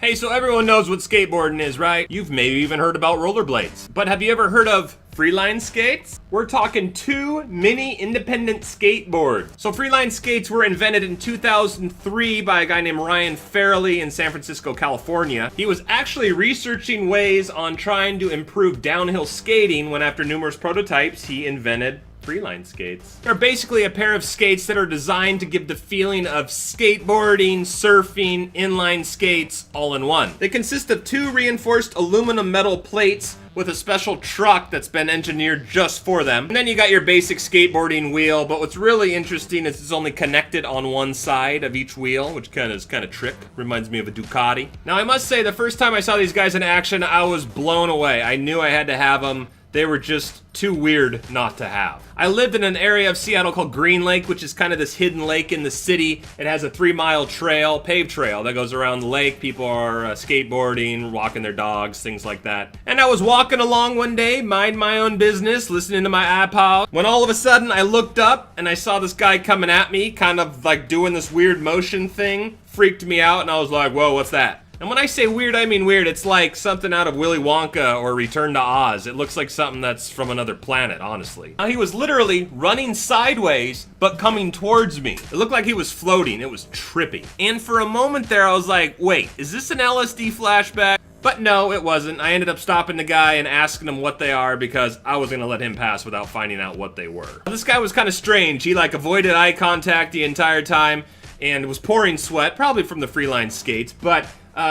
Hey, so everyone knows what skateboarding is, right? You've maybe even heard about rollerblades. But have you ever heard of Freelineskates? We're talking 2 mini independent skateboards. So Freelineskates were invented in 2003 by a guy named Ryan Farrelly in San Francisco, California. He was actually researching ways on trying to improve downhill skating when, after numerous prototypes, he invented Freelineskates. They're basically a pair of skates that are designed to give the feeling of skateboarding, surfing, inline skates all in one. They consist of 2 reinforced aluminum metal plates with a special truck that's been engineered just for them. And then you got your basic skateboarding wheel, but what's really interesting is it's only connected on one side of each wheel, which is kind of trick. Reminds me of a Ducati. Now I must say, the first time I saw these guys in action, I was blown away. I knew I had to have them. They were just too weird not to have. I lived in an area of Seattle called Green Lake, which is kind of this hidden lake in the city. It has a 3-mile trail, paved trail, that goes around the lake. People are skateboarding, walking their dogs, things like that. And I was walking along one day, mind my own business, listening to my iPod, when all of a sudden I looked up and I saw this guy coming at me, kind of like doing this weird motion thing. Freaked me out, and I was like, whoa, what's that? And when I say weird, I mean weird. It's like something out of Willy Wonka or Return to Oz. It looks like something that's from another planet, honestly. Now, he was literally running sideways, but coming towards me. It looked like he was floating. It was trippy. And for a moment there, I was like, wait, is this an LSD flashback? But no, it wasn't. I ended up stopping the guy and asking him what they are because I was gonna let him pass without finding out what they were. This guy was kind of strange. He avoided eye contact the entire time and was pouring sweat, probably from the Freeline skates, but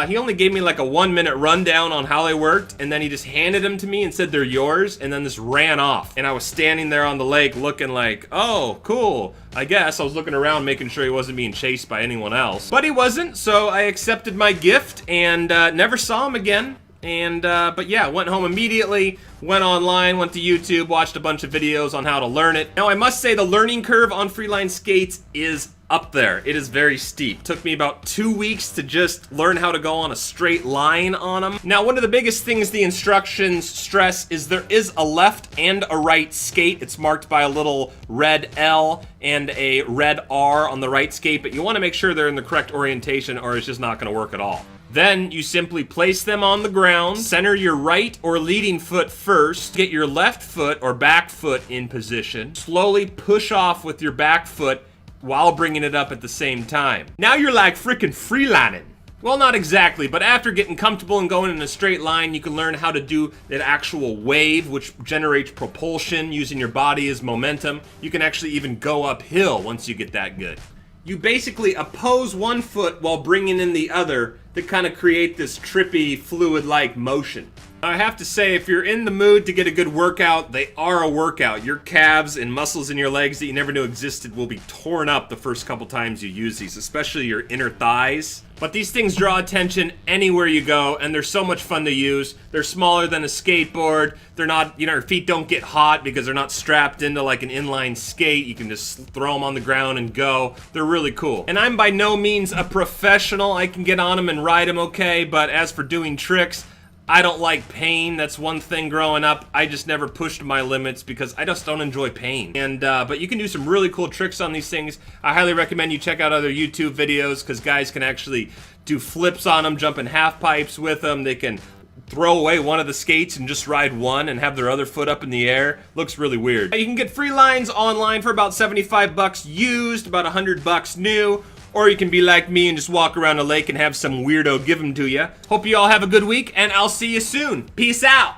he only gave me like a 1-minute rundown on how they worked, and then he just handed them to me and said they're yours, and then just ran off. And I was standing there on the lake looking like, oh, cool, I guess. I was looking around making sure he wasn't being chased by anyone else. But he wasn't, so I accepted my gift and never saw him again. And, but yeah, went home immediately, went online, went to YouTube, watched a bunch of videos on how to learn it. Now, I must say the learning curve on Freelineskates is up there. It is very steep. Took me about 2 weeks to just learn how to go on a straight line on them. Now, one of the biggest things the instructions stress is there is a left and a right skate. It's marked by a little red L and a red R on the right skate, but you want to make sure they're in the correct orientation or it's just not going to work at all. Then you simply place them on the ground, center your right or leading foot first, get your left foot or back foot in position, slowly push off with your back foot while bringing it up at the same time. Now you're like frickin' freelining. Well, not exactly, but after getting comfortable and going in a straight line, you can learn how to do that actual wave, which generates propulsion using your body as momentum. You can actually even go uphill once you get that good. You basically oppose one foot while bringing in the other to kind of create this trippy, fluid-like motion. I have to say, if you're in the mood to get a good workout, they are a workout. Your calves and muscles in your legs that you never knew existed will be torn up the first couple times you use these, especially your inner thighs. But these things draw attention anywhere you go, and they're so much fun to use. They're smaller than a skateboard. They're not, your feet don't get hot because they're not strapped into like an inline skate. You can just throw them on the ground and go. They're really cool. And I'm by no means a professional. I can get on them and ride them okay, but as for doing tricks, I don't like pain. That's one thing growing up. I just never pushed my limits because I just don't enjoy pain. And but you can do some really cool tricks on these things. I highly recommend you check out other YouTube videos because guys can actually do flips on them, jump in half pipes with them. They can throw away one of the skates and just ride one and have their other foot up in the air. Looks really weird. You can get Freelines online for about 75 bucks used, about 100 bucks new. Or you can be like me and just walk around a lake and have some weirdo give them to you. Hope you all have a good week, and I'll see you soon. Peace out.